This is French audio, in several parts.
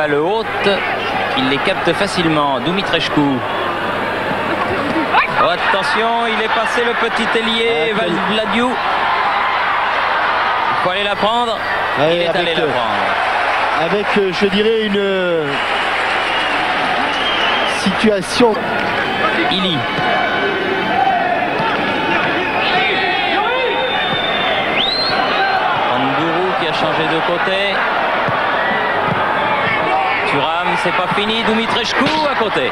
Le haute, il les capte facilement. Dumitrescu. Oh, attention, il est passé le petit ailier Vladiou. Il faut aller la prendre. Ouais, il est allé la prendre. Avec, je dirais, une situation. Ili. Andourou qui a changé de côté. Thuram, c'est pas fini. Dumitrescu à côté.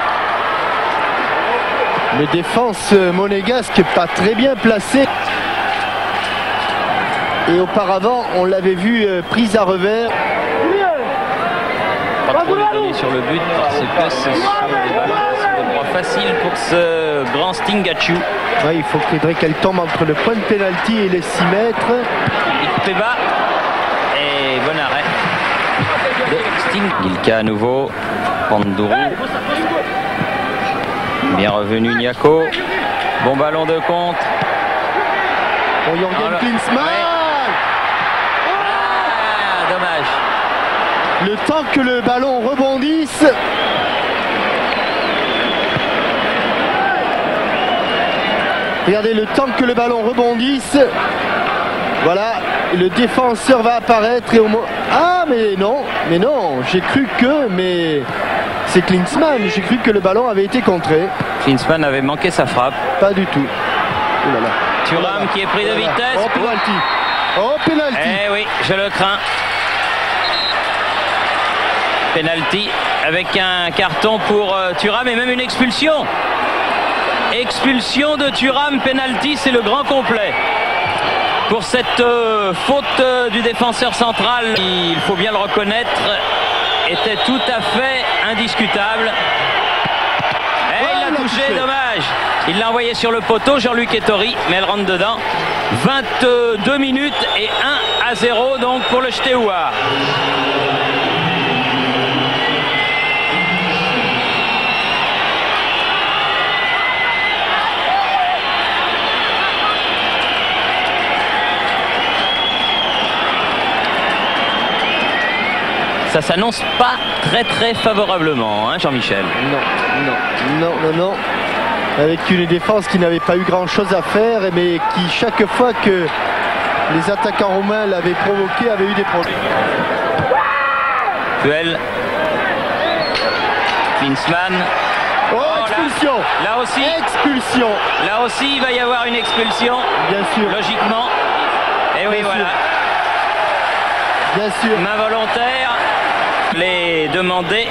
Mais défense monégasque pas très bien placée. Et auparavant, on l'avait vu prise à revers. Pas trop lui donner sur le but parce que c'est des droits faciles pour ce grand Stingaciu. Ouais, il faudrait qu'elle tombe entre le point de pénalty et les 6 mètres. Il fait bas. Et bon arrêt. Ilka à nouveau. Pandourou. Bien revenu Niako. Bon ballon de contre. Pour Jürgen Klinsmann. Ouais. Ah, dommage. Le temps que le ballon rebondisse. Regardez, le temps que le ballon rebondisse. Voilà, le défenseur va apparaître et au moins... Ah, mais non, j'ai cru que... Mais c'est Klinsmann, j'ai cru que le ballon avait été contré. Klinsmann avait manqué sa frappe. Pas du tout. Oh là là. Thuram qui est pris de vitesse. Oh, penalty. Oh, penalty. Eh oui, je le crains. Penalty avec un carton pour Thuram et même une expulsion. Expulsion de Thuram, penalty, c'est le grand complet. Pour cette faute du défenseur central, il faut bien le reconnaître, était tout à fait indiscutable. Et il l'a touché, dommage. Il l'a envoyé sur le poteau, Jean-Luc Ettori, mais elle rentre dedans. 22 minutes et 1-0 donc pour le Steaua. Ça s'annonce pas très favorablement, hein, Jean-Michel. Non. Avec une défense qui n'avait pas eu grand-chose à faire, mais qui, chaque fois que les attaquants roumains l'avaient provoqué, avait eu des problèmes. Puel. Klinsmann. Oh, expulsion. Là aussi. Expulsion. Là aussi, il va y avoir une expulsion. Bien sûr. Logiquement. Et oui, voilà. Bien sûr. Main volontaire. Les demander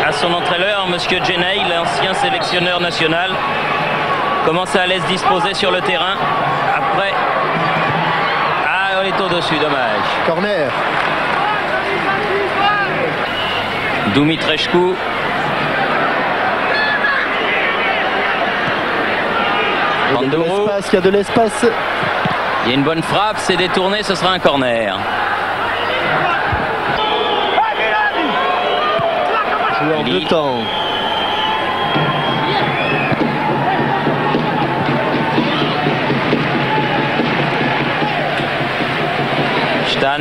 à son entraîneur, Monsieur Jenay, l'ancien sélectionneur national, comment ça allait se disposer sur le terrain. Après, on est au-dessus, dommage. Corner. Dumitrescu. Il y a de l'espace. Il y a une bonne frappe, c'est détourné, ce sera un corner. En 2 temps. Stan.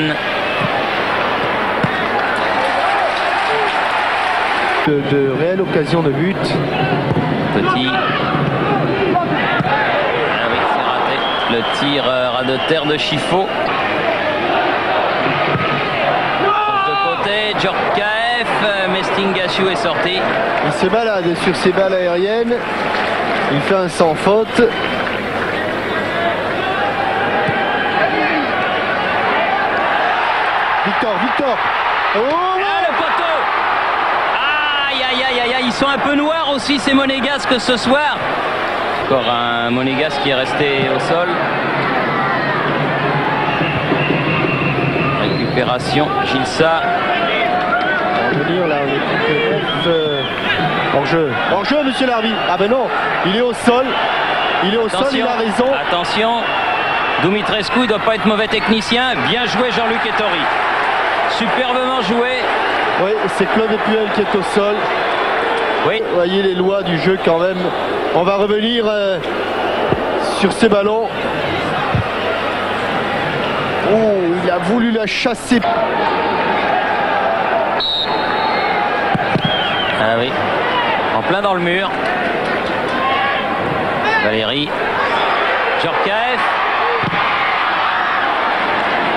De réelles occasions de but. Petit. Ah oui, c'est raté. Le tir ras de terre de Chifo. De côté, Djorkaeff, mais Stingaciu est sorti. Il se balade sur ses balles aériennes. Il fait un sans faute. Victor. Oh, ah, le poteau. Aïe, ils sont un peu noirs aussi ces monégasques ce soir. Encore un monégasque qui est resté au sol. Récupération, Gilsa. On va venir là, on est hors jeu, monsieur l'arbitre. Ah ben non, il est au sol. Il a raison. Attention, Dumitrescu, il ne doit pas être mauvais technicien. Bien joué Jean-Luc Ettori. Superbement joué. Oui, c'est Claude Puel qui est au sol. Oui. Vous voyez les lois du jeu quand même. On va revenir sur ces ballons. Oh, il a voulu la chasser. Ah oui, en plein dans le mur. Valérie. Djorkaeff.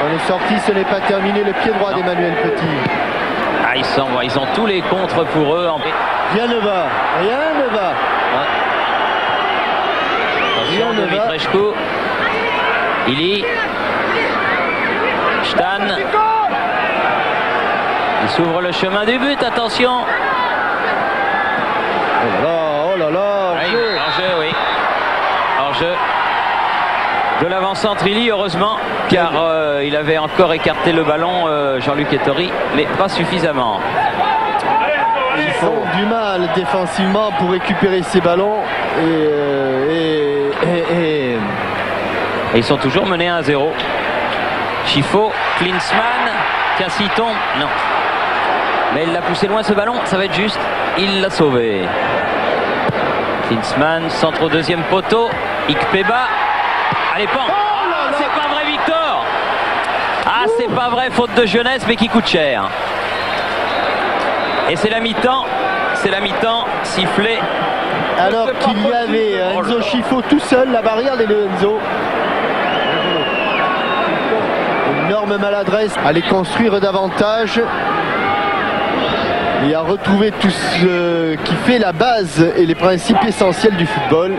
On est sorti, ce n'est pas terminé. Le pied droit d'Emmanuel Petit. Ah, ils ont tous les contres pour eux. Rien ne va. Rien ne va. Ouais. Attention de Vitrescu. Ili. Stan. Il s'ouvre le chemin du but. Attention. Oh là là. Hors-jeu, oui. Hors-jeu. De l'avant-centre Ili, heureusement, car il avait encore écarté le ballon, Jean-Luc Ettori, mais pas suffisamment. Ils ont du mal défensivement pour récupérer ces ballons Et ils sont toujours menés 1-0. Chifo, Klinsmann, Cassiton, non. Mais il l'a poussé loin ce ballon, ça va être juste. Il l'a sauvé. Klinsmann, centre au deuxième poteau. Ikpeba. Allez, pan. Oh, c'est pas vrai, Victor. Ah, c'est pas vrai, faute de jeunesse, mais qui coûte cher. Et c'est la mi-temps. C'est la mi-temps, sifflé. Alors qu'il y avait Enzo Chifo tout seul, la barrière des deux Enzo. Énorme maladresse à les construire davantage et à retrouver tout ce qui fait la base et les principes essentiels du football.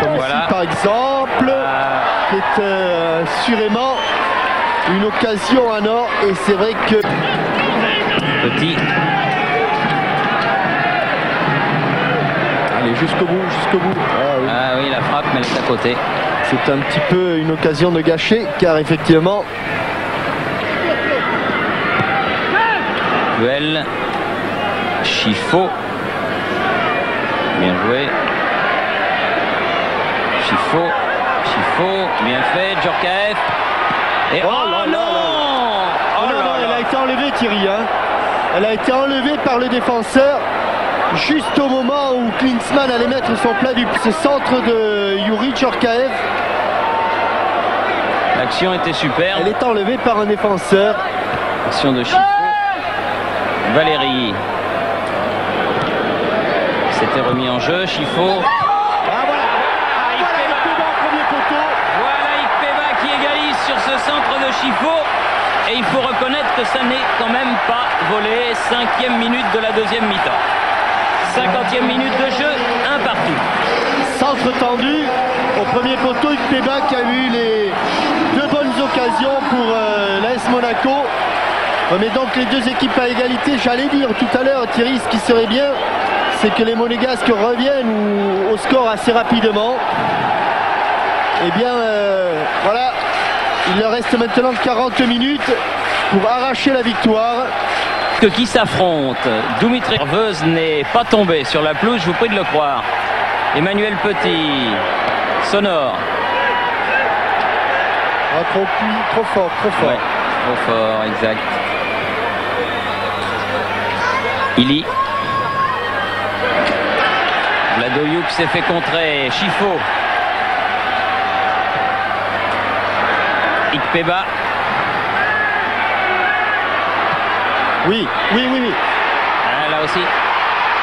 Comme voilà. Ici par exemple, qui est assurément une occasion en or, et c'est vrai que Petit. Allez, jusqu'au bout, jusqu'au bout. Ah oui, la frappe, mais elle est à côté. C'est un petit peu une occasion de gâcher, car effectivement... Duel. Chifo. Bien joué. Chifo. Chifo. Bien fait. Djorkaeff. Et oh, non, non, elle a été enlevée, Thierry. Hein. Elle a été enlevée par le défenseur juste au moment où Klinsmann allait mettre son plat du ce centre de Youri Djorkaeff. L'action était superbe. Elle est enlevée par un défenseur. Action de Chifo. Valérie. C'était remis en jeu. Chifo. Voilà Ikpeba qui égalise sur ce centre de Chifo. Et il faut reconnaître que ça n'est quand même pas volé. 5e minute de la deuxième mi-temps. 50e minute de jeu, un partout. Centre tendu au premier poteau, Ikpeba qui a eu les deux bonnes occasions pour l'AS Monaco. Mais donc les deux équipes à égalité. J'allais dire tout à l'heure, Thierry, ce qui serait bien, c'est que les Monégasques reviennent au score assez rapidement. Eh bien, voilà, il leur reste maintenant 40 minutes pour arracher la victoire. Qui s'affrontent. Dimitri Nerveuse n'est pas tombé sur la pelouse, je vous prie de le croire. Emmanuel Petit, sonore. Ah, trop fort, trop fort. Ouais, trop fort, exact. Ili. Vladoyouk s'est fait contrer. Chifo. Ikpeba. Oui. Ah, là aussi.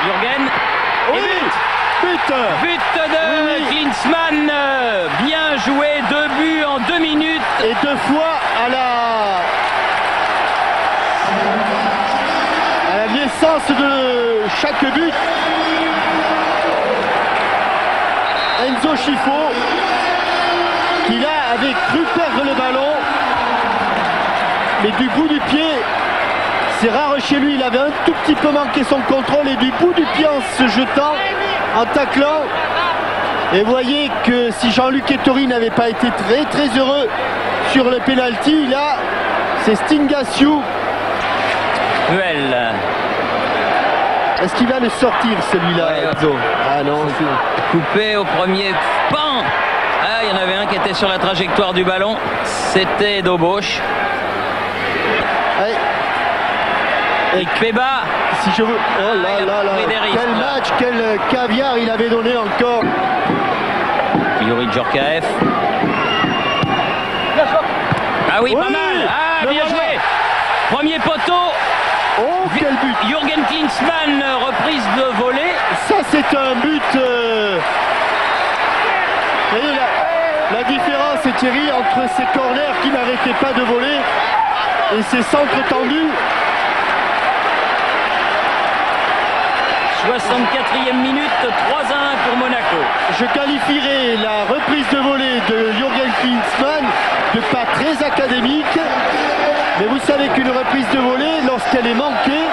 Jürgen. Oui. But de Klinsmann. Bien joué. 2 buts en 2 minutes. Et 2 fois à la naissance de chaque but. Enzo Chifo, qui là avait cru perdre le ballon, mais du bout du pied, c'est rare chez lui, il avait un tout petit peu manqué son contrôle, et du bout du pied en se jetant, en taclant. Et voyez que si Jean-Luc Ettori n'avait pas été très heureux sur le penalty, là c'est Stingaciu. Duel. Est-ce qu'il va le sortir celui-là, Enzo? Ah non, coupé au premier pan. Ah, il y en avait un qui était sur la trajectoire du ballon. C'était Dobosch. Ikpeba. Si je veux. Oh là là là. Quel match, quel caviar il avait donné encore. Youri Djorkaeff. Ah oui, pas mal. Ah, bien joué. Premier poteau. Oh, quel but! Jürgen Klinsmann, reprise de volée. Ça, c'est un but. Vous voyez, la différence, Thierry, entre ces corners qui n'arrêtaient pas de voler et ces centres tendus. 64e minute, 3-1 pour Monaco. Je qualifierais la reprise de volée de Jürgen Klinsmann de pas très académique. Mais vous savez qu'une reprise de volée, lorsqu'elle est manquée,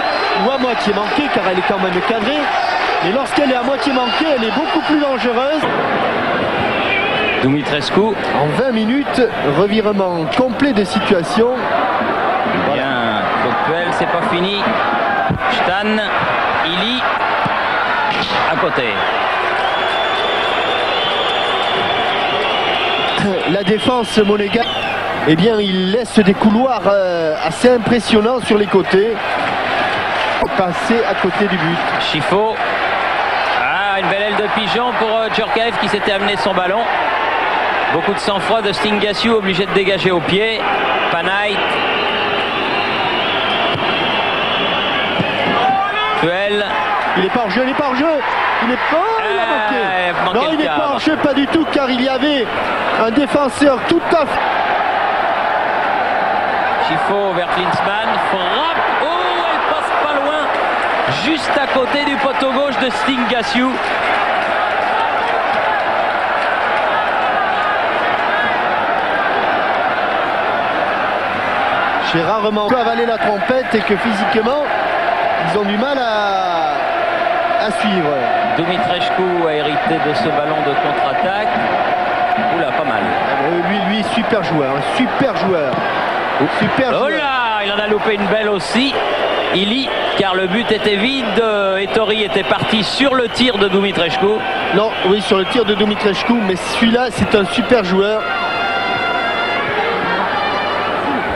ou à moitié manquée, car elle est quand même cadrée, mais lorsqu'elle est à moitié manquée, elle est beaucoup plus dangereuse. Dumitrescu. En 20 minutes, revirement complet de situation. Bien, Coquel, c'est pas fini. Stan, Ili, à côté. La défense monégasque, eh bien, il laisse des couloirs assez impressionnants sur les côtés. Passer à côté du but. Chifo. Ah, une belle aile de pigeon pour Djorkaeff qui s'était amené son ballon. Beaucoup de sang-froid de Stingaciu, obligé de dégager au pied. Panay. Puel. Il n'est pas en jeu, il n'est pas en jeu. Il n'est pas. Il a manqué. Non, il n'est pas en jeu, pas du tout, car il y avait un défenseur tout à fait. Chifo vers Klinsmann. Frappe. Oh, elle passe pas loin. Juste à côté du poteau gauche de Stingaciu. J'ai rarement avalé la trompette et que physiquement, ils ont du mal à suivre. Dumitrescu a hérité de ce ballon de contre-attaque. Oula, pas mal. Lui, super joueur, super joueur. Super joueur. Oh là, il en a loupé une belle aussi. Ili, car le but était vide. Ettori était parti sur le tir de Dumitrescu. Non, oui, sur le tir de Dumitrescu, mais celui-là, c'est un super joueur.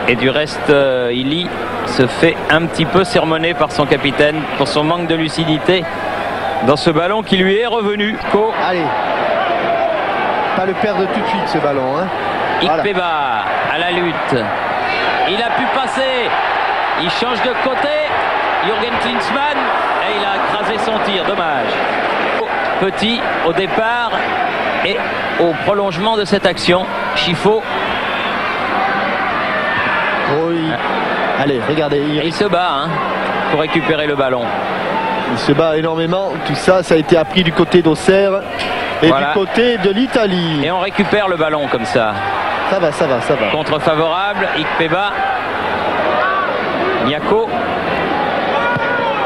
Et du reste, Ili se fait un petit peu sermonner par son capitaine pour son manque de lucidité dans ce ballon qui lui est revenu. Allez, pas le perdre tout de suite ce ballon. Hein. Ikpeba voilà. À la lutte. Il a pu passer. Il change de côté. Jürgen Klinsmann. Et il a écrasé son tir. Dommage. Petit au départ et au prolongement de cette action. Chifo. Oui. Allez, regardez. Il se bat hein, pour récupérer le ballon. Il se bat énormément. Tout ça, ça a été appris du côté d'Auxerre et voilà. Du côté de l'Italie. Et on récupère le ballon comme ça. Ça va, ça va, ça va. Contre favorable, Ikpeba. Niako.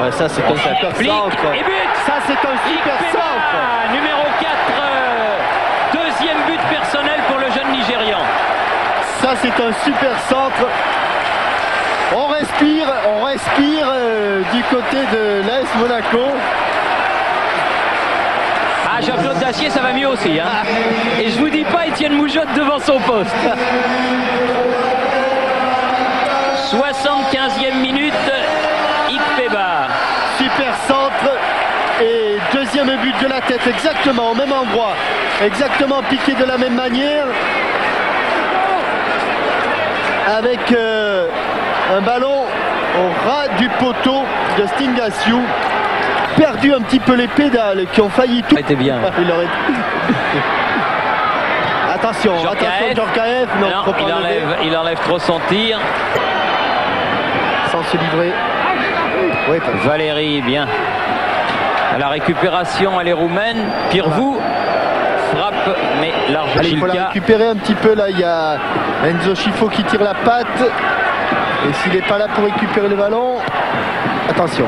Ouais, ça, c'est un super centre. Et but. Ça, c'est un super Ikpeba, centre. Numéro 4. Deuxième but personnel pour le jeune Nigérian. Ça, c'est un super centre. On respire du côté de l'AS Monaco. Ah, Jean-Claude Dacier, ça va mieux aussi. Hein. Et je vous dis pas Étienne Moujotte devant son poste. 75e minute, Ikpeba. Super centre et deuxième but de la tête, exactement au même endroit. Exactement piqué de la même manière. Avec un ballon au ras du poteau de Stingaciu. Perdu un petit peu les pédales qui ont failli tout. C'était bien. Il aurait... Attention, Djorkaeff. Non, il enlève trop son tir. Sans se livrer. Oui, Valérie, bien. À la récupération, elle est roumaine. Pirvou frappe, mais large. Allez, il faut la récupérer un petit peu là. Il y a Enzo Chifo qui tire la patte. Et s'il n'est pas là pour récupérer le ballon, attention.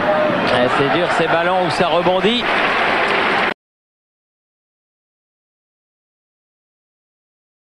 C'est dur ces ballons où ça rebondit.